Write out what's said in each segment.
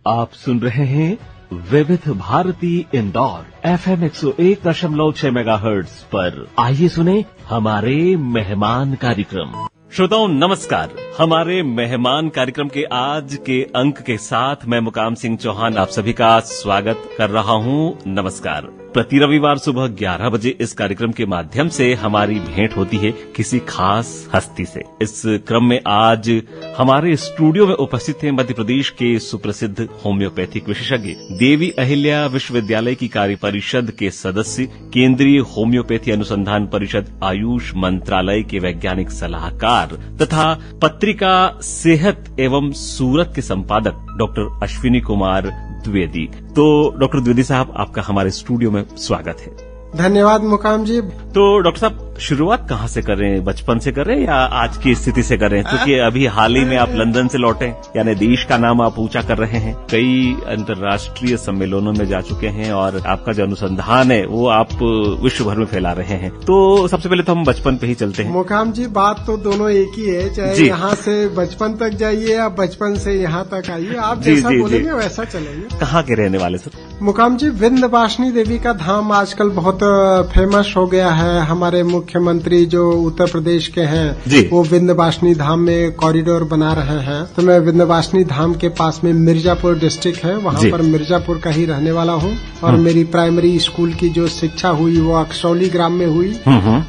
आप सुन रहे हैं विविध भारती इंदौर FM 101.6 मेगाहर्ट्ज पर। आइए सुने हमारे मेहमान कार्यक्रम। श्रोताओं नमस्कार। हमारे मेहमान कार्यक्रम के आज के अंक के साथ मैं मुकाम सिंह चौहान आप सभी का स्वागत कर रहा हूं। नमस्कार। प्रति रविवार सुबह 11 बजे इस कार्यक्रम के माध्यम से हमारी भेंट होती है किसी खास हस्ती से। इस क्रम में आज हमारे स्टूडियो में उपस्थित हैं मध्य प्रदेश के सुप्रसिद्ध होम्योपैथिक विशेषज्ञ, देवी अहिल्या विश्वविद्यालय की कार्य परिषद के सदस्य, केंद्रीय होम्योपैथी अनुसंधान परिषद आयुष मंत्रालय के वैज्ञानिक सलाहकार तथा पत्रिका सेहत एवं सूरत के संपादक डॉक्टर अश्विनी कुमार द्विवेदी। तो डॉक्टर द्विवेदी साहब, आपका हमारे स्टूडियो में स्वागत है। धन्यवाद मुकाम जी। तो डॉक्टर साहब, शुरुआत कहाँ से कर रहे हैं? बचपन से कर रहे हैं या आज की स्थिति से कर रहे हैं? क्योंकि अभी हाल ही में आप लंदन से लौटे, यानी देश का नाम आप ऊंचा कर रहे हैं, कई अंतर्राष्ट्रीय सम्मेलनों में जा चुके हैं और आपका जो अनुसंधान है वो आप विश्व भर में फैला रहे हैं। तो सबसे पहले तो हम बचपन पे ही चलते हैं। मुकाम जी, बात तो दोनों एक ही है, चाहे यहाँ से बचपन तक जाइए या बचपन से यहाँ तक आइए, आप जैसा बोलेंगे वैसा चलेंगे। कहाँ के रहने वाले सर? मुकाम जी, विंध्यवासिनी देवी का धाम आजकल बहुत फेमस हो गया है। हमारे मुख्यमंत्री जो उत्तर प्रदेश के हैं वो विंध्यवासिनी धाम में कॉरिडोर बना रहे हैं। तो मैं विंध्यवासिनी धाम के पास में मिर्जापुर डिस्ट्रिक्ट है, वहाँ पर मिर्जापुर का ही रहने वाला हूँ। और मेरी प्राइमरी स्कूल की जो शिक्षा हुई वो अक्सौली ग्राम में हुई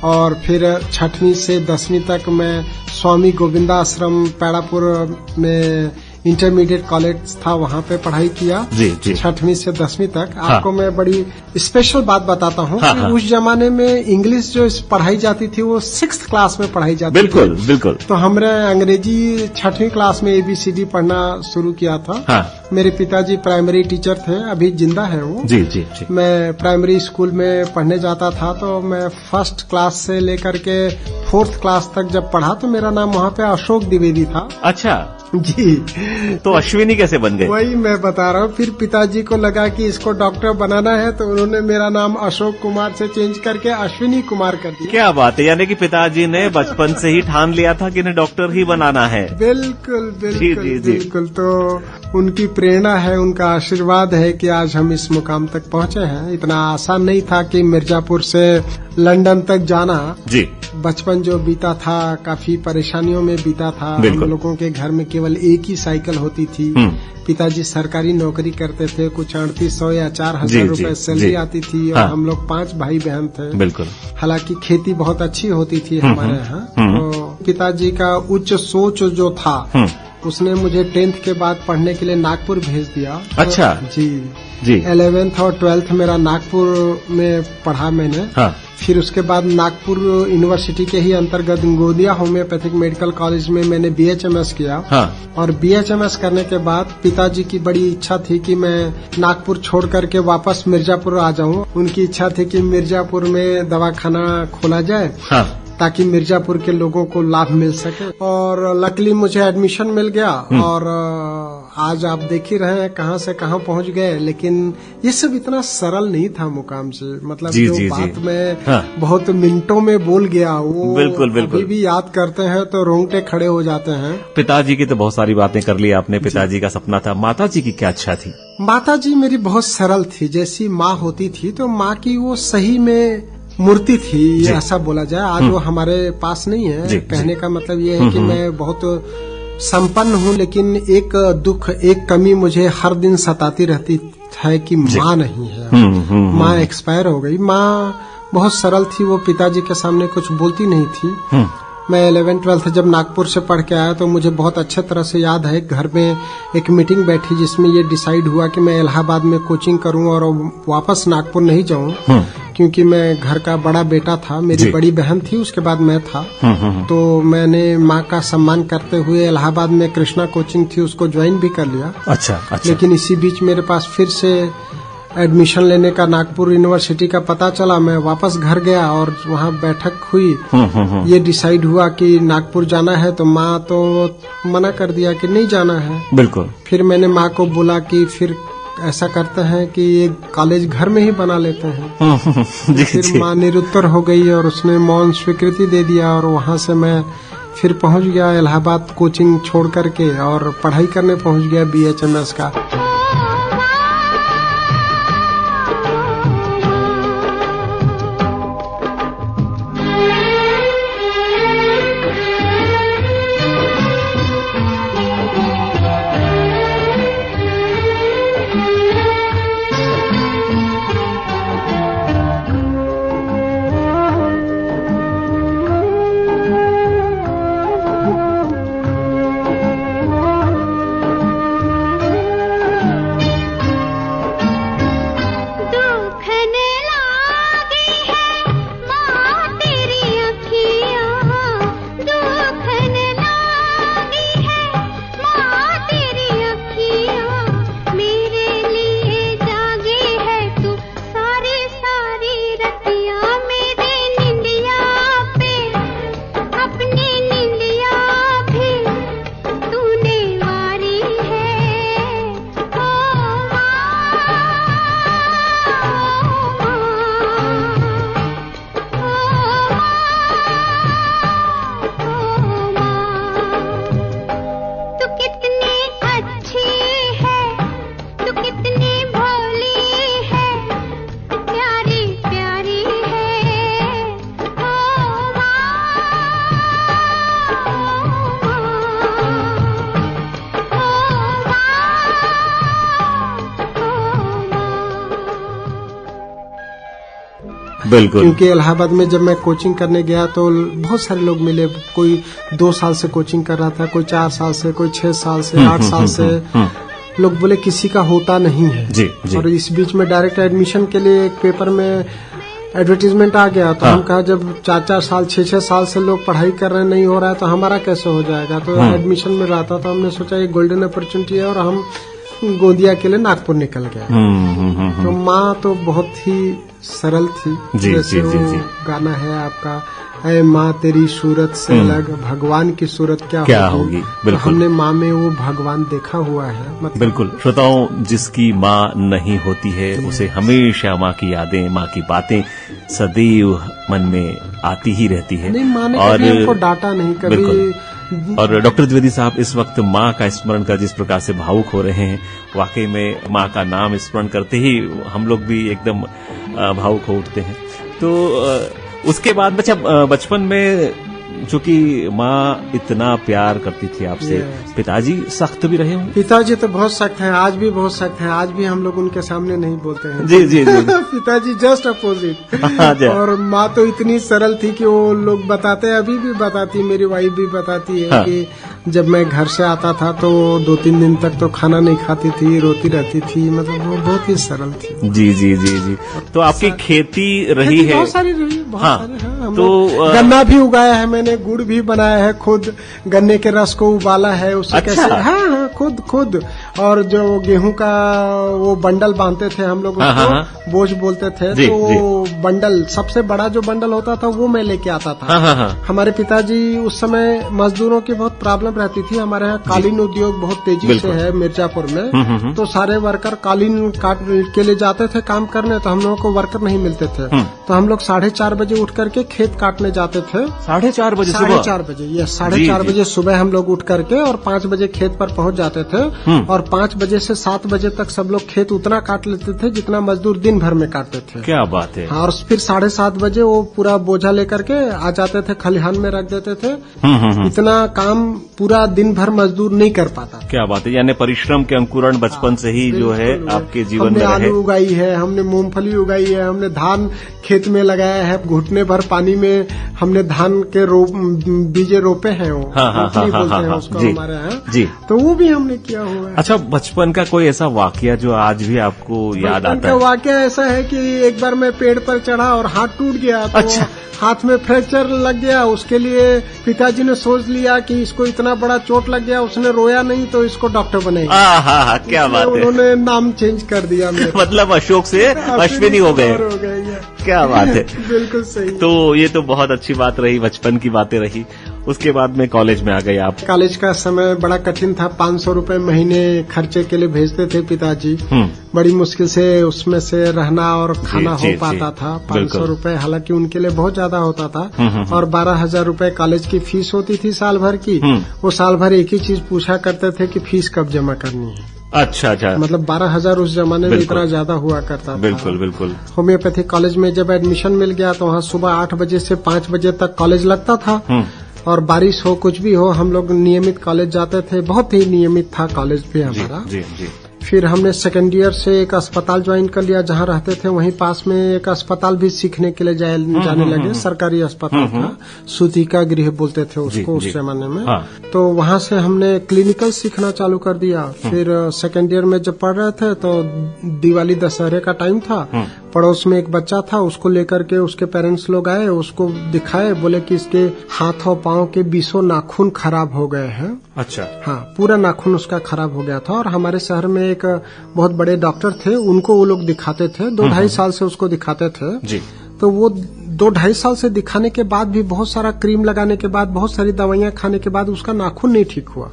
और फिर 6वीं से 10वीं तक मैं स्वामी गोविंदाश्रम पैड़ापुर में इंटरमीडिएट कॉलेज था, वहाँ पे पढ़ाई किया 6वीं से 10वीं तक। आपको मैं बड़ी स्पेशल बात बताता हूँ कि उस जमाने में इंग्लिश जो पढ़ाई जाती थी वो 6th क्लास में पढ़ाई जाती थी। बिल्कुल। तो हमने अंग्रेजी 6वीं क्लास में ABCD पढ़ना शुरू किया था। मेरे पिताजी प्राइमरी टीचर थे, अभी जिंदा है वो। जी। मैं प्राइमरी स्कूल में पढ़ने जाता था, तो मैं 1st क्लास से लेकर के 4th क्लास तक जब पढ़ा तो मेरा नाम वहाँ पे अशोक द्विवेदी था। अच्छा जी। तो अश्विनी कैसे बन गए? वही मैं बता रहा हूँ। फिर पिताजी को लगा कि इसको डॉक्टर बनाना है, तो उन्होंने मेरा नाम अशोक कुमार से चेंज करके अश्विनी कुमार कर दिया। क्या बात है, यानी कि पिताजी ने बचपन से ही ठान लिया था कि इन्हें डॉक्टर ही बनाना है। बिल्कुल। तो उनकी प्रेरणा है, उनका आशीर्वाद है कि आज हम इस मुकाम तक पहुँचे हैं। इतना आसान नहीं था कि मिर्जापुर से लंदन तक जाना। जी। बचपन जो बीता था काफी परेशानियों में बीता था। हम लोगों के घर में केवल एक ही साइकिल होती थी। पिताजी सरकारी नौकरी करते थे, कुछ 3800 या 4000 रुपए सैलरी आती थी और हम लोग 5 भाई बहन थे। बिल्कुल। हालांकि खेती बहुत अच्छी होती थी हमारे यहाँ। तो पिताजी का उच्च सोच जो था उसने मुझे 10th के बाद पढ़ने के लिए नागपुर भेज दिया। अच्छा। जी। 11th और 12th मेरा नागपुर में पढ़ा मैंने। फिर उसके बाद नागपुर यूनिवर्सिटी के ही अंतर्गत गोंदिया होम्योपैथिक मेडिकल कॉलेज में मैंने BHMS किया। और BHMS करने के बाद पिताजी की बड़ी इच्छा थी कि मैं नागपुर छोड़ करके वापस मिर्जापुर आ जाऊं। उनकी इच्छा थी कि मिर्जापुर में दवाखाना खोला जाए ताकि मिर्जापुर के लोगों को लाभ मिल सके। और लकीली मुझे एडमिशन मिल गया और आज आप देख ही रहे हैं कहाँ से कहाँ पहुँच गए। लेकिन ये सब इतना सरल नहीं था मुकाम से, मतलब जो बात मैं बहुत मिनटों में बोल गया वो बिल्कुल। अभी भी याद करते हैं तो रोंगटे खड़े हो जाते हैं। पिताजी की तो बहुत सारी बातें कर ली आपने, पिताजी का सपना था। माताजी की क्या इच्छा थी? माताजी मेरी बहुत सरल थी, जैसी माँ होती थी तो माँ की वो सही में मूर्ति थी, ये ऐसा बोला जाए। आज वो हमारे पास नहीं है। कहने का मतलब ये है कि मैं बहुत संपन्न हूँ, लेकिन एक दुख, एक कमी मुझे हर दिन सताती रहती है कि माँ नहीं है। माँ एक्सपायर हो गई। माँ बहुत सरल थी, वो पिताजी के सामने कुछ बोलती नहीं थी। मैं 11th-12th जब नागपुर से पढ़ के आया तो मुझे बहुत अच्छे तरह से याद है, घर में एक मीटिंग बैठी जिसमें ये डिसाइड हुआ कि मैं इलाहाबाद में कोचिंग करूं और वापस नागपुर नहीं जाऊं, क्योंकि मैं घर का बड़ा बेटा था। मेरी बड़ी बहन थी, उसके बाद मैं था। तो मैंने माँ का सम्मान करते हुए इलाहाबाद में कृष्णा कोचिंग थी उसको ज्वाइन भी कर लिया। अच्छा। लेकिन इसी बीच मेरे पास फिर से एडमिशन लेने का नागपुर यूनिवर्सिटी का पता चला। मैं वापस घर गया और वहाँ बैठक हुई। ये डिसाइड हुआ कि नागपुर जाना है, तो माँ तो मना कर दिया कि नहीं जाना है। बिल्कुल। फिर मैंने माँ को बोला कि फिर ऐसा करते हैं कि एक कॉलेज घर में ही बना लेते हैं। फिर माँ निरुत्तर हो गई और उसने मौन स्वीकृति दे दिया और वहाँ से मैं फिर पहुँच गया इलाहाबाद कोचिंग छोड़ करके और पढ़ाई करने पहुँच गया BHMS का। बिल्कुल। क्योंकि इलाहाबाद में जब मैं कोचिंग करने गया तो बहुत सारे लोग मिले, कोई 2 साल से कोचिंग कर रहा था, कोई 4 साल से, कोई 6 साल से, 8 साल से। लोग बोले किसी का होता नहीं है। जी, जी। और इस बीच में डायरेक्ट एडमिशन के लिए एक पेपर में एडवर्टीजमेंट आ गया, तो हम कहा जब 4-4 साल 6-6 साल से लोग पढ़ाई कर रहे हैं, नहीं हो रहा है तो हमारा कैसे हो जाएगा। तो एडमिशन में रहा था, तो हमने सोचा ये गोल्डन अपॉर्चुनिटी है, और हम गोंदिया के लिए नागपुर निकल गए। तो माँ तो बहुत ही सरल थी। जैसे वो गाना है आपका, ऐ माँ तेरी सूरत से अलग भगवान की सूरत क्या होगी। तो हमने माँ में वो भगवान देखा हुआ है। मतलब बिल्कुल। श्रोताओं, जिसकी माँ नहीं होती है उसे हमेशा माँ की यादें, माँ की बातें सदैव मन में आती ही रहती है। नहीं, माँ ने कभी हमको डांटा नहीं कभी। और डॉक्टर द्विवेदी साहब इस वक्त माँ का स्मरण कर जिस प्रकार से भावुक हो रहे हैं, वाकई में माँ का नाम स्मरण करते ही हम लोग भी एकदम भावुक हो उठते हैं। तो उसके बाद बचपन में चूंकि माँ इतना प्यार करती थी आपसे, पिताजी सख्त भी रहे होंगे? पिताजी तो बहुत सख्त है, आज भी बहुत सख्त है। आज भी हम लोग उनके सामने नहीं बोलते हैं। जी जी जी। पिताजी जस्ट अपोजिट। और माँ तो इतनी सरल थी कि वो लोग बताते, अभी भी बताती, मेरी वाइफ भी बताती है कि जब मैं घर से आता था तो 2-3 दिन तक तो खाना नहीं खाती थी, रोती रहती थी। मतलब वो बहुत ही सरल थी। जी जी जी जी। तो आपकी खेती रही है? बहुत सारी रही, बहुत सारी। तो गन्ना भी उगाया है मैंने, गुड़ भी बनाया है खुद, गन्ने के रस को उबाला है, उससे अच्छा। कैसे, हाँ, खुद। और जो गेहूं का वो बंडल बांधते थे हम लोग, उसको बोझ बोलते थे। जी, तो वो बंडल, सबसे बड़ा जो बंडल होता था वो मैं लेके आता था। हमारे पिताजी उस समय मजदूरों की बहुत प्रॉब्लम रहती थी। हमारे यहाँ कालीन उद्योग बहुत तेजी से है मिर्जापुर में। तो सारे वर्कर कालीन काट के लिए जाते थे काम करने, तो हम लोगों को वर्कर नहीं मिलते थे। तो हम लोग 4:30 बजे उठ करके खेत काटने जाते थे। 4:30 बजे? 4:30 बजे, ये 4:30 बजे सुबह हम लोग उठ करके और 5 बजे खेत पर पहुंच जाते थे। और 5 बजे से 7 बजे तक सब लोग खेत उतना काट लेते थे जितना मजदूर दिन भर में काटते थे। क्या बात है। और फिर 7:30 बजे वो पूरा बोझा लेकर के आ जाते थे, खलिहान में रख देते थे। इतना काम पूरा दिन भर मजदूर नहीं कर पाता। क्या बात है। यानी परिश्रम के अंकुरण बचपन से ही जो है आपके जीवन में रहे। हमने आलू उगाई है, हमने मूंगफली उगाई है, हमने धान खेत में लगाया है, घुटने भर पानी में हमने धान के बीजे रोपे हैं। वो बोलते हैं उसको हमारे यहाँ। जी। तो वो भी हमने किया हुआ है। अच्छा, बचपन का कोई ऐसा वाकया जो आज भी आपको याद आता है? वाकया ऐसा है कि एक बार मैं पेड़ पर चढ़ा और हाथ टूट गया। तो अच्छा। हाथ में फ्रैक्चर लग गया। उसके लिए पिताजी ने सोच लिया कि इसको इतना बड़ा चोट लग गया, उसने रोया नहीं तो इसको डॉक्टर बनाएंगे। क्या बात है। उन्होंने नाम चेंज कर दिया मतलब अशोक से अश्विनी हो गए। क्या बात है। बिल्कुल सही। तो ये तो बहुत अच्छी बात रही, बचपन की बातें रही। उसके बाद में कॉलेज में आ गए आप। कॉलेज का समय बड़ा कठिन था। 500 रुपए महीने खर्चे के लिए भेजते थे पिताजी। बड़ी मुश्किल से उसमें से रहना और खाना हो पाता था। 500 रुपए हालांकि उनके लिए बहुत ज्यादा होता था। और 12,000 रुपए कॉलेज की फीस होती थी साल भर की। वो साल भर एक ही चीज पूछा करते थे कि फीस कब जमा करनी है। अच्छा। मतलब 12,000 उस जमाने में इतना ज्यादा हुआ करता था। बिल्कुल। होम्योपैथी कॉलेज में जब एडमिशन मिल गया तो वहाँ सुबह 8 बजे से 5 बजे तक कॉलेज लगता था। और बारिश हो कुछ भी हो, हम लोग नियमित कॉलेज जाते थे। बहुत ही नियमित था कॉलेज भी हमारा। जी। फिर हमने सेकेंड ईयर से एक अस्पताल ज्वाइन कर लिया। जहाँ रहते थे वहीं पास में एक अस्पताल भी सीखने के लिए जाने लगे। सरकारी अस्पताल था, सूतिका गृह बोलते थे उसको उस जमाने में। तो वहाँ से हमने क्लिनिकल सीखना चालू कर दिया। फिर सेकेंड ईयर में जब पढ़ रहे थे तो दिवाली दशहरे का टाइम था। पड़ोस में एक बच्चा था, उसको लेकर के उसके पेरेंट्स लोग आए, उसको दिखाए, बोले कि इसके हाथ और पाँव के 20 नाखून खराब हो गए हैं। अच्छा। हाँ, पूरा नाखून उसका खराब हो गया था। और हमारे शहर में एक बहुत बड़े डॉक्टर थे, उनको वो लोग दिखाते थे। 2-2.5 साल से उसको दिखाते थे। जी। तो वो 2-2.5 साल से दिखाने के बाद भी, बहुत सारा क्रीम लगाने के बाद, बहुत सारी दवाइयां खाने के बाद उसका नाखून नहीं ठीक हुआ।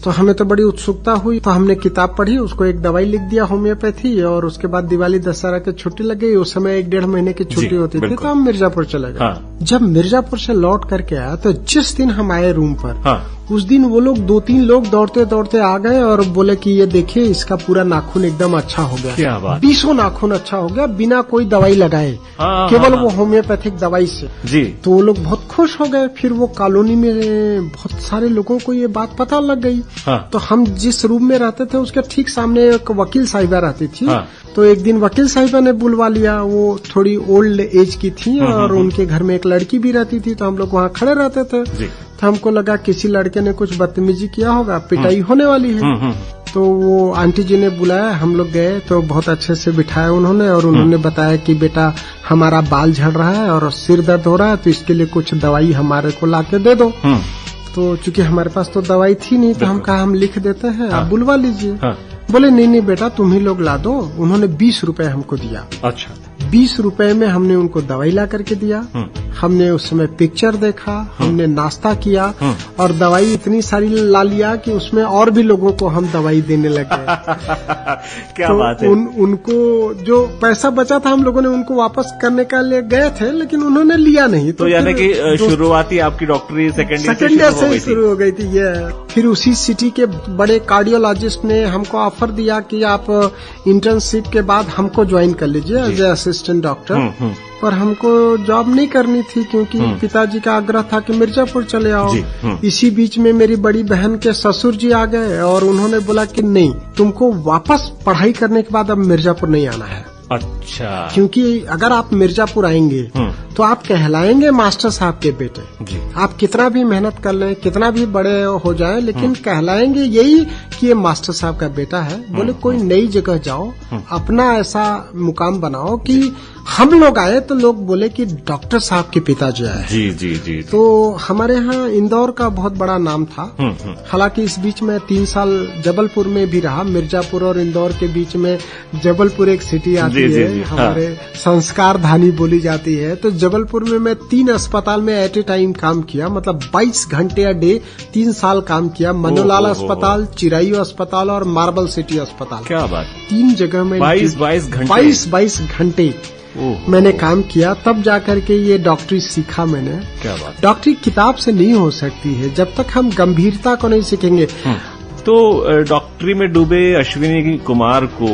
तो हमें तो बड़ी उत्सुकता हुई। तो हमने किताब पढ़ी, उसको एक दवाई लिख दिया होम्योपैथी। और उसके बाद दिवाली दशहरा की छुट्टी लग गई। उस समय 1-1.5 महीने की छुट्टी होती थी। तो हम मिर्जापुर चले गए। जब मिर्जापुर से लौट करके आया तो जिस दिन हम आए रूम पर, उस दिन वो लोग 2-3 लोग दौड़ते दौड़ते आ गए और बोले कि ये देखिए इसका पूरा नाखून एकदम अच्छा हो गया। क्या बात। 20 नाखून अच्छा हो गया बिना कोई दवाई लगाए, केवल वो होम्योपैथिक दवाई से जी। तो वो लोग बहुत खुश हो गए। फिर वो कॉलोनी में बहुत सारे लोगों को ये बात पता लग गई। तो हम जिस रूम में रहते थे उसके ठीक सामने एक वकील साहिबा रहती थी। तो एक दिन वकील साहिबा ने बुलवा लिया। वो थोड़ी ओल्ड एज की थी और उनके घर में एक लड़की भी रहती थी। तो हम लोग वहाँ खड़े रहते थे। तो हमको लगा किसी लड़के ने कुछ बदतमीजी किया होगा, पिटाई होने वाली है। तो वो आंटी जी ने बुलाया, हम लोग गए तो बहुत अच्छे से बिठाया उन्होंने और उन्होंने बताया कि बेटा हमारा बाल झड़ रहा है और सिर दर्द हो रहा है, तो इसके लिए कुछ दवाई हमारे को लाके दे दो। तो चूंकि हमारे पास तो दवाई थी नहीं तो हम कहा हम लिख देते हैं, आप बुलवा लीजिए। बोले नहीं बेटा तुम ही लोग ला दो। उन्होंने 20 रुपए हमको दिया। अच्छा। 20 रुपए में हमने उनको दवाई ला करके दिया। हमने उस समय पिक्चर देखा, हमने नाश्ता किया और दवाई इतनी सारी ला लिया कि उसमें और भी लोगों को हम दवाई देने लगे। क्या तो बात है। उनको जो पैसा बचा था हम लोगों ने उनको वापस करने के लिए गए थे, लेकिन उन्होंने लिया नहीं। तो यानी कि शुरुआती आपकी डॉक्टरी सेकेंड ईयर से शुरू हो गई थी ये। फिर उसी सिटी के बड़े कार्डियोलॉजिस्ट ने हमको ऑफर दिया कि आप इंटर्नशिप के बाद हमको ज्वाइन कर लीजिए एज ए असिस्टेंट डॉक्टर। पर हमको जॉब नहीं करनी थी क्योंकि पिताजी का आग्रह था कि मिर्जापुर चले आओ। इसी बीच में मेरी बड़ी बहन के ससुर जी आ गए और उन्होंने बोला कि नहीं, तुमको वापस पढ़ाई करने के बाद अब मिर्जापुर नहीं आना है। अच्छा। क्योंकि अगर आप मिर्जापुर आएंगे तो आप कहलाएंगे मास्टर साहब के बेटे जी। आप कितना भी मेहनत कर लें, कितना भी बड़े हो जाएं, लेकिन कहलाएंगे यही कि ये मास्टर साहब का बेटा है। बोले कोई नई जगह जाओ, अपना ऐसा मुकाम बनाओ कि हम लोग आए तो लोग बोले कि डॉक्टर साहब के पिताजी आए। जी जी जी। तो हमारे यहाँ इंदौर का बहुत बड़ा नाम था। हालांकि इस बीच में 3 साल जबलपुर में भी रहा। मिर्जापुर और इंदौर के बीच में जबलपुर एक सिटी आती है, हमारे संस्कार धानी बोली जाती है। तो जबलपुर में मैं 3 अस्पताल में एट ए टाइम काम किया, मतलब 22 घंटे a डे 3 साल काम किया। मनोलाल अस्पताल, चिरायू अस्पताल और मार्बल सिटी अस्पताल। क्या बात। 3 जगह में 22 घंटे मैंने काम किया। तब जाकर के ये डॉक्टरी सीखा मैंने। क्या बात। डॉक्टरी किताब से नहीं हो सकती है जब तक हम गंभीरता को नहीं सीखेंगे। तो डॉक्टरी में डूबे अश्विनी कुमार को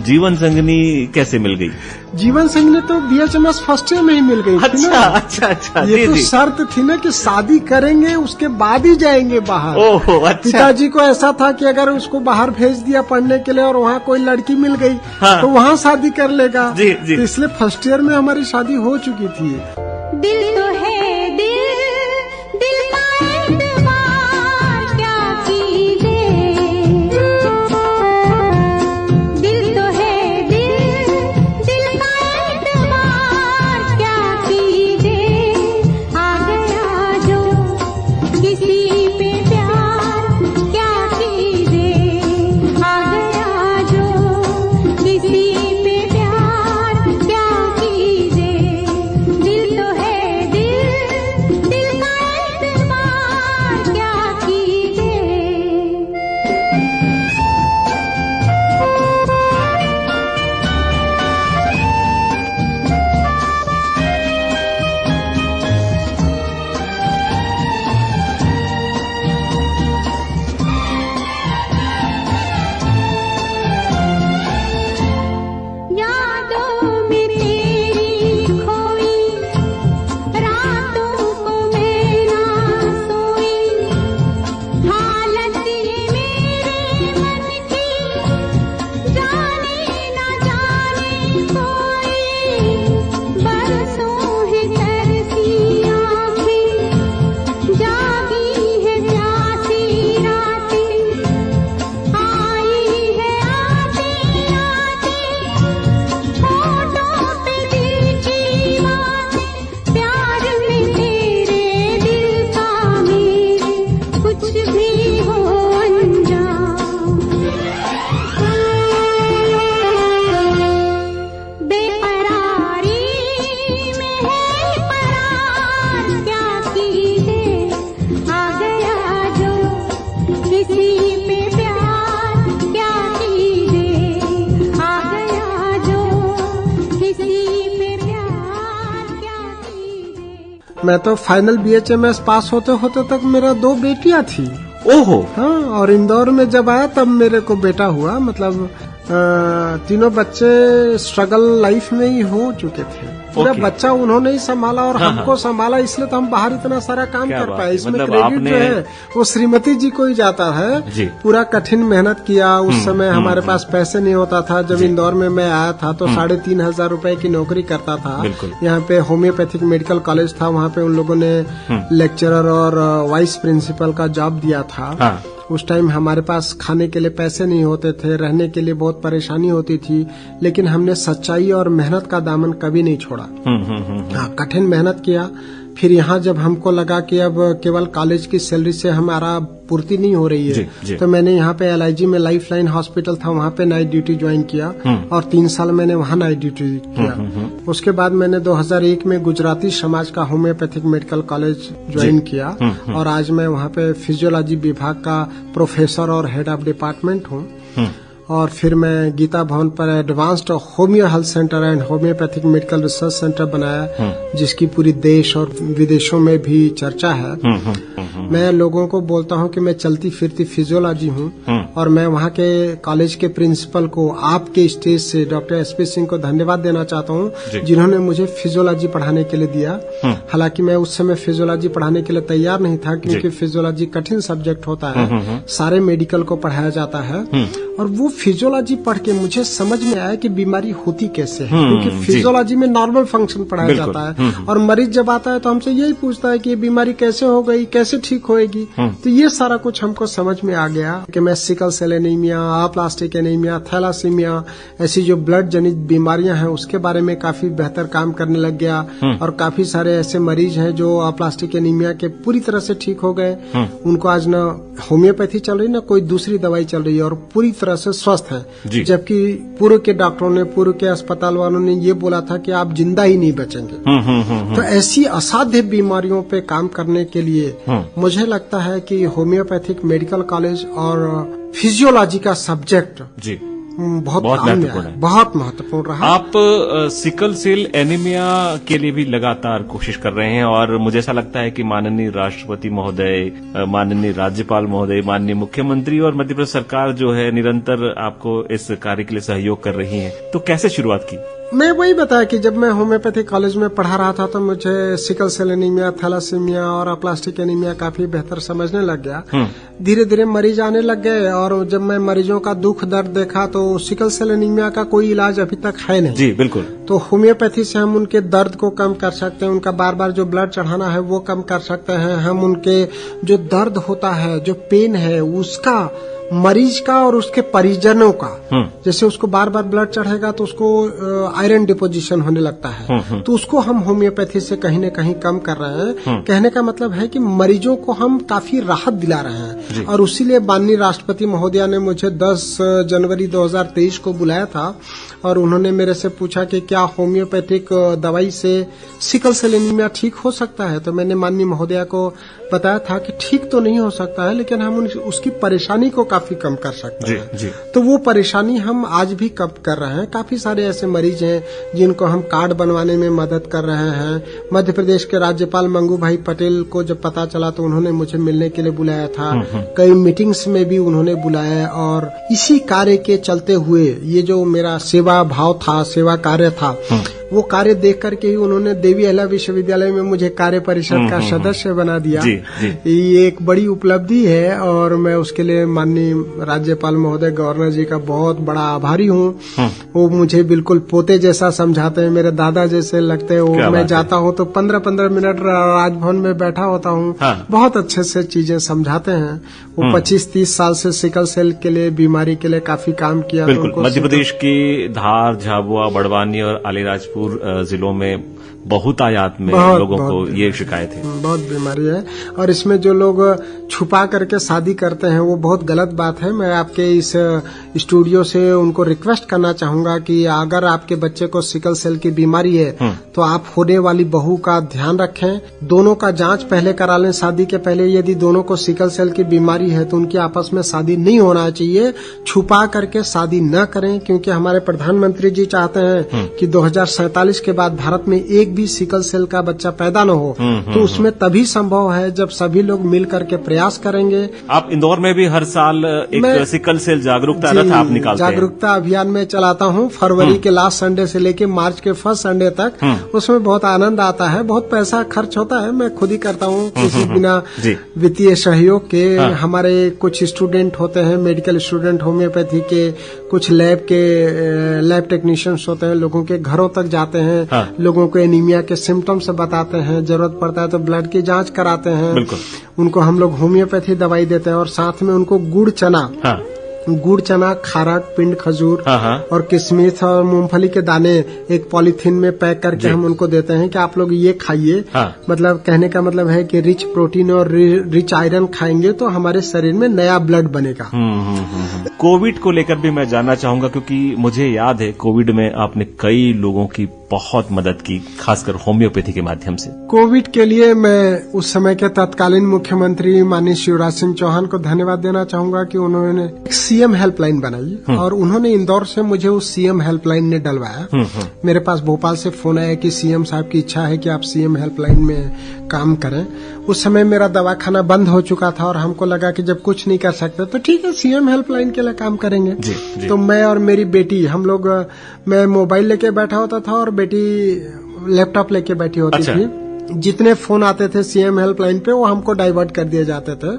जीवन संगिनी कैसे मिल गई? जीवन संगिनी तो BHMS फर्स्ट ईयर में ही मिल गई थी ना। अच्छा। ये तो शर्त थी ना कि शादी करेंगे उसके बाद ही जाएंगे बाहर। ओहो, अच्छा। पिताजी को ऐसा था कि अगर उसको बाहर भेज दिया पढ़ने के लिए और वहाँ कोई लड़की मिल गई तो वहाँ शादी कर लेगा। जी। तो इसलिए फर्स्ट ईयर में हमारी शादी हो चुकी थी। दिल तो है दिल तो है दिल मैं तो फाइनल BHMS पास होते होते तक मेरा 2 बेटियां थी। ओहो। हाँ, और इंदौर में जब आया तब मेरे को बेटा हुआ। मतलब तीनों बच्चे स्ट्रगल लाइफ में ही हो चुके थे। पूरा बच्चा उन्होंने ही संभाला और हमको संभाला, इसलिए तो हम बाहर इतना सारा काम कर पाए। इसमें मतलब क्रेडिट जो है वो श्रीमती जी को ही जाता है। पूरा कठिन मेहनत किया। उस समय हमारे पास पैसे नहीं होता था। जब इंदौर में मैं आया था तो 3,500 रुपए की नौकरी करता था। यहाँ पे होम्योपैथिक मेडिकल कॉलेज था, वहाँ पे उन लोगों ने लेक्चरर और वाइस प्रिंसिपल का जॉब दिया था। उस टाइम हमारे पास खाने के लिए पैसे नहीं होते थे, रहने के लिए बहुत परेशानी होती थी, लेकिन हमने सच्चाई और मेहनत का दामन कभी नहीं छोड़ा। हाँ, कठिन मेहनत किया। फिर यहाँ जब हमको लगा कि अब केवल कॉलेज की सैलरी से हमारा पूर्ति नहीं हो रही है, तो मैंने यहाँ पे LIG में लाइफलाइन हॉस्पिटल था, वहाँ पे नाइट ड्यूटी ज्वाइन किया और 3 साल मैंने वहाँ नाइट ड्यूटी किया। उसके बाद मैंने 2001 में गुजराती समाज का होम्योपैथिक मेडिकल कॉलेज ज्वाइन किया और आज मैं वहाँ पे फिजियोलॉजी विभाग का प्रोफेसर और हेड ऑफ डिपार्टमेंट हूँ। और फिर मैं गीता भवन पर advanced homeo health centre and homeopathic medical research centre बनाया, जिसकी पूरी देश और विदेशों में भी चर्चा है। मैं लोगों को बोलता हूं कि मैं चलती फिरती फिजियोलॉजी हूं और मैं वहां के कॉलेज के प्रिंसिपल को आपके स्टेज से डॉक्टर SP सिंह को धन्यवाद देना चाहता हूं, जिन्होंने मुझे फिजियोलॉजी पढ़ाने के लिए दिया। हालांकि मैं उस समय फिजियोलॉजी पढ़ाने के लिए तैयार नहीं था, क्योंकि फिजियोलॉजी कठिन सब्जेक्ट होता है, सारे मेडिकल को पढ़ाया जाता है। और वो फिजियोलॉजी पढ़ के मुझे समझ में आया कि बीमारी होती कैसे है, क्योंकि फिजियोलॉजी में नॉर्मल फंक्शन पढ़ाया जाता है और मरीज जब आता है तो हमसे यही पूछता है कि ये बीमारी कैसे हो गई, कैसे ठीक होएगी। तो ये सारा कुछ हमको समझ में आ गया कि मैं sickle cell anaemia, aplastic anaemia, thalassaemia, ऐसी जो ब्लड जनित बीमारियां हैं उसके बारे में काफी बेहतर काम करने लग गया। और काफी सारे ऐसे मरीज हैं जो अप्लास्टिक एनीमिया के पूरी तरह से ठीक हो गए। उनको आज न होम्योपैथी चल रही, न कोई दूसरी दवाई चल रही है और पूरी तरह से स्वस्थ है। जबकि पूर्व के डॉक्टरों ने, पूर्व के अस्पताल वालों ने ये बोला था कि आप जिंदा ही नहीं बचेंगे। तो ऐसी असाध्य बीमारियों पे काम करने के लिए मुझे लगता है कि होम्योपैथिक मेडिकल कॉलेज और फिजियोलॉजी का सब्जेक्ट बहुत महत्वपूर्ण है, बहुत महत्वपूर्ण रहा। आप सिकल सेल एनीमिया के लिए भी लगातार कोशिश कर रहे हैं और मुझे ऐसा लगता है कि माननीय राष्ट्रपति महोदय, माननीय राज्यपाल महोदय, माननीय मुख्यमंत्री और मध्य प्रदेश सरकार जो है निरंतर आपको इस कार्य के लिए सहयोग कर रही है। तो कैसे शुरुआत की? मैं वही बताया कि जब मैं होम्योपैथिक कॉलेज में पढ़ा रहा था तो मुझे सिकल सेल एनीमिया, थैलासीमिया और अप्लास्टिक एनीमिया काफी बेहतर समझने लग गया। धीरे धीरे मरीज आने लग गए और जब मैं मरीजों का दुख दर्द देखा तो सिकल सेल एनीमिया का कोई इलाज अभी तक है नहीं। जी बिल्कुल। तो होम्योपैथी से हम उनके दर्द को कम कर सकते हैं, उनका बार बार जो ब्लड चढ़ाना है वो कम कर सकते हैं। हम उनके जो दर्द होता है, जो पेन है, उसका, मरीज का और उसके परिजनों का, जैसे उसको बार बार ब्लड चढ़ेगा तो उसको आयरन डिपोजिशन होने लगता है, तो उसको हम होम्योपैथी से कहीं न कहीं कम कर रहे हैं। कहने का मतलब है कि मरीजों को हम काफी राहत दिला रहे हैं। और उसीलिए माननीय राष्ट्रपति महोदया ने मुझे 10 जनवरी 2023 को बुलाया था और उन्होंने मेरे से पूछा कि क्या होम्योपैथिक दवाई से सिकल सेल एनीमिया ठीक हो सकता है। तो मैंने माननीय महोदया को बताया था कि ठीक तो नहीं हो सकता है, लेकिन हम उसकी परेशानी को काफी कम कर सकते हैं। जी। तो वो परेशानी हम आज भी कम कर रहे हैं। काफी सारे ऐसे मरीज हैं जिनको हम कार्ड बनवाने में मदद कर रहे हैं। मध्य प्रदेश के राज्यपाल मंगू भाई पटेल को जब पता चला तो उन्होंने मुझे मिलने के लिए बुलाया था। कई मीटिंग्स में भी उन्होंने बुलाया और इसी कार्य के चलते हुए ये जो मेरा सेवा भाव था, सेवा कार्य था, वो कार्य देख करके ही उन्होंने देवी अहिल्या विश्वविद्यालय में मुझे कार्य परिषद का सदस्य बना दिया। ये एक बड़ी उपलब्धि है और मैं उसके लिए माननीय राज्यपाल महोदय, गवर्नर जी का बहुत बड़ा आभारी हूँ। वो मुझे बिल्कुल पोते जैसा समझाते हैं, मेरे दादा जैसे लगते हैं वो। मैं जाता हूँ तो 15-15 मिनट राजभवन में बैठा होता हूँ। बहुत अच्छे से चीजें समझाते हैं। वो 25-30 साल से सिकल सेल के लिए, बीमारी के लिए काफी काम किया। बिल्कुल। मध्य प्रदेश की धार, झाबुआ, बड़वानी और अलीराजपुर जिलों में बहुत आयात में लोगों को ये शिकायत है। बहुत बीमारी है और इसमें जो लोग छुपा करके शादी करते हैं वो बहुत गलत बात है। मैं आपके इस स्टूडियो से उनको रिक्वेस्ट करना चाहूंगा कि अगर आपके बच्चे को सिकल सेल की बीमारी है तो आप होने वाली बहू का ध्यान रखें। दोनों का जांच पहले करा लें शादी के पहले। यदि दोनों को सिकल सेल की बीमारी है तो उनकी आपस में शादी नहीं होना चाहिए। छुपा करके शादी न करें, क्योंकि हमारे प्रधानमंत्री जी चाहते हैं कि 2047 1947 के बाद भारत में एक भी सिकल सेल का बच्चा पैदा न हो, तो उसमें तभी संभव है जब सभी लोग मिल करके प्रयास करेंगे। आप इंदौर में भी हर साल एक सिकल सेल जागरूकता रथ आप निकालते हैं। जागरूकता अभियान में चलाता हूँ, फरवरी के लास्ट संडे से लेके मार्च के फर्स्ट संडे तक। उसमें बहुत आनंद आता है, बहुत पैसा खर्च होता है, मैं खुद ही करता हूँ किसी बिना वित्तीय सहयोग के। हमारे कुछ स्टूडेंट होते हैं, मेडिकल स्टूडेंट, होम्योपैथी के, कुछ लैब टेक्नीशियंस होते हैं, लोगों के घरों तक जाते हैं, लोगों को एनीमिया के सिम्टम्स बताते हैं, जरूरत पड़ता है तो ब्लड की जांच कराते हैं, उनको हम लोग होम्योपैथी दवाई देते हैं और साथ में उनको गुड़ चना, खारक, पिंड खजूर और किशमिश और मूंगफली के दाने एक पॉलीथीन में पैक करके हम उनको देते हैं कि आप लोग ये खाइए। मतलब कहने का मतलब है कि रिच प्रोटीन और रिच आयरन खाएंगे तो हमारे शरीर में नया ब्लड बनेगा। कोविड को लेकर भी मैं जानना चाहूंगा, क्योंकि मुझे याद है कोविड में आपने कई लोगों की बहुत मदद की, खासकर होम्योपैथी के माध्यम से। कोविड के लिए मैं उस समय के तत्कालीन मुख्यमंत्री माननीय शिवराज सिंह चौहान को धन्यवाद देना चाहूंगा कि उन्होंने एक सीएम हेल्पलाइन बनाई और उन्होंने इंदौर से मुझे उस सीएम हेल्पलाइन ने डलवाया। मेरे पास भोपाल से फोन आया कि सीएम साहब की इच्छा है कि आप सीएम हेल्पलाइन में काम करें। उस समय मेरा दवाखाना बंद हो चुका था और हमको लगा कि जब कुछ नहीं कर सकते तो ठीक है, सीएम हेल्पलाइन के लिए काम करेंगे। तो मैं और मेरी बेटी, हम लोग, मैं मोबाइल लेके बैठा होता था और बेटी लैपटॉप लेके बैठी होती थी। जितने फोन आते थे सीएम हेल्पलाइन पे वो हमको डाइवर्ट कर दिए जाते थे।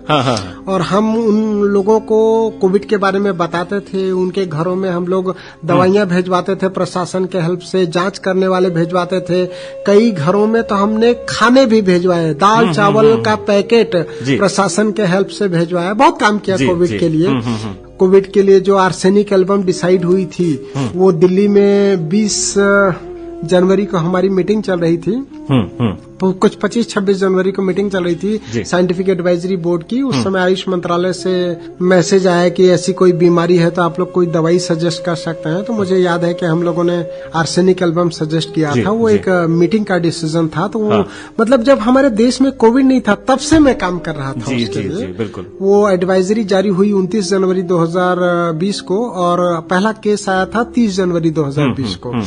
और हम उन लोगों को कोविड के बारे में बताते थे, उनके घरों में हम लोग दवाइयां भेजवाते थे, प्रशासन के हेल्प से जांच करने वाले भेजवाते थे। कई घरों में तो हमने खाने भी भेजवाए, दाल चावल का पैकेट प्रशासन के हेल्प से भेजवाया। बहुत काम किया कोविड के लिए। कोविड के लिए जो आर्सेनिक एल्बम डिसाइड हुई थी वो दिल्ली में 20 जनवरी को हमारी मीटिंग चल रही थी। कुछ 25-26 जनवरी को मीटिंग चल रही थी साइंटिफिक एडवाइजरी बोर्ड की। उस समय आयुष मंत्रालय से मैसेज आया कि ऐसी कोई बीमारी है तो आप लोग कोई दवाई सजेस्ट कर सकते हैं। तो मुझे याद है कि हम लोगों ने आर्सेनिक एल्बम सजेस्ट किया था। वो एक मीटिंग का डिसीजन था। तो वो मतलब जब हमारे देश में कोविड नहीं था तब से मैं काम कर रहा था उसके लिए। बिल्कुल। वो एडवाइजरी जारी हुई 29 जनवरी 2020 को और पहला केस आया था 30 जनवरी 2020 को।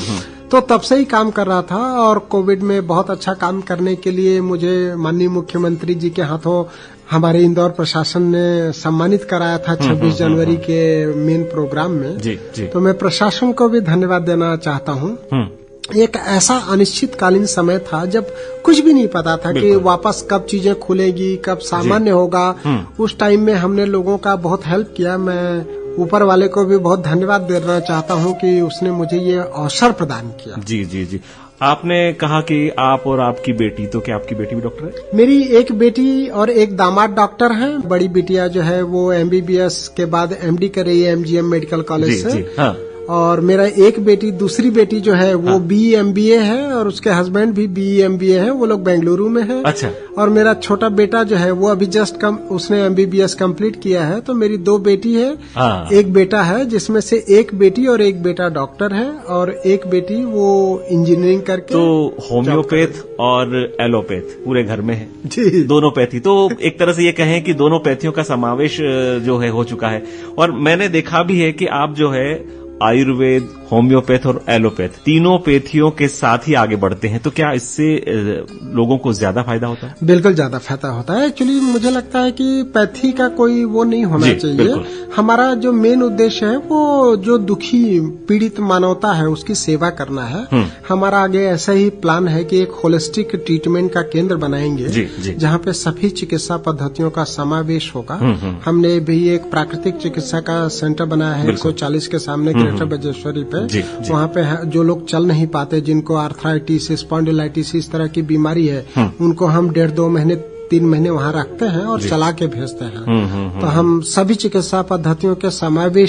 तो तब से ही काम कर रहा था और कोविड में बहुत अच्छा काम करने के लिए मुझे माननीय मुख्यमंत्री जी के हाथों हमारे इंदौर प्रशासन ने सम्मानित कराया था 26 जनवरी के मेन प्रोग्राम में। तो मैं प्रशासन को भी धन्यवाद देना चाहता हूँ। एक ऐसा अनिश्चितकालीन समय था जब कुछ भी नहीं पता था कि वापस कब चीजें खुलेगी, कब सामान्य होगा। उस टाइम में हमने लोगों का बहुत हेल्प किया। मैं ऊपर वाले को भी बहुत धन्यवाद देना चाहता हूं कि उसने मुझे ये अवसर प्रदान किया। जी। आपने कहा कि आप और आपकी बेटी, तो क्या आपकी बेटी भी डॉक्टर है? मेरी एक बेटी और एक दामाद डॉक्टर हैं। बड़ी बिटिया जो है वो MBBS के बाद MD कर रही है MGM मेडिकल कॉलेज से। और मेरा एक बेटी, दूसरी बेटी जो है वो BE MBA है और उसके हस्बैंड भी BE MBA है। वो लोग बेंगलुरु में है। अच्छा। और मेरा छोटा बेटा जो है वो अभी जस्ट उसने MBBS कंप्लीट किया है। तो मेरी 2 बेटी है, एक बेटा है, जिसमें से एक बेटी और एक बेटा डॉक्टर है और एक बेटी वो इंजीनियरिंग करके। तो होम्योपैथ और एलोपैथ पूरे घर में है जी, दोनों पैथी। तो एक तरह से ये कहें कि दोनों पैथियों का समावेश जो है हो चुका है। और मैंने देखा भी है कि आप जो है आयुर्वेद, होम्योपैथ और एलोपैथ तीनों पैथियों के साथ ही आगे बढ़ते हैं। तो क्या इससे लोगों को ज्यादा फायदा होता है? बिल्कुल ज्यादा फायदा होता है। एक्चुअली मुझे लगता है कि पैथी का कोई वो नहीं होना चाहिए। हमारा जो मेन उद्देश्य है वो जो दुखी पीड़ित मानवता है उसकी सेवा करना है। हमारा आगे ऐसा ही प्लान है कि एक होलिस्टिक ट्रीटमेंट का केंद्र बनाएंगे जहाँ पे सभी चिकित्सा पद्धतियों का समावेश होगा। हमने भी एक प्राकृतिक चिकित्सा का सेंटर बनाया है 140 के सामने ग्रेटर बजेश्वरी पे। वहाँ पे जो लोग चल नहीं पाते, जिनको आर्थराइटिस, स्पॉन्डिलाइटिस इस तरह की बीमारी है, उनको हम 1.5-2 महीने 3 महीने वहाँ रखते हैं और चला के भेजते हैं। तो हम सभी चिकित्सा पद्धतियों के समावेश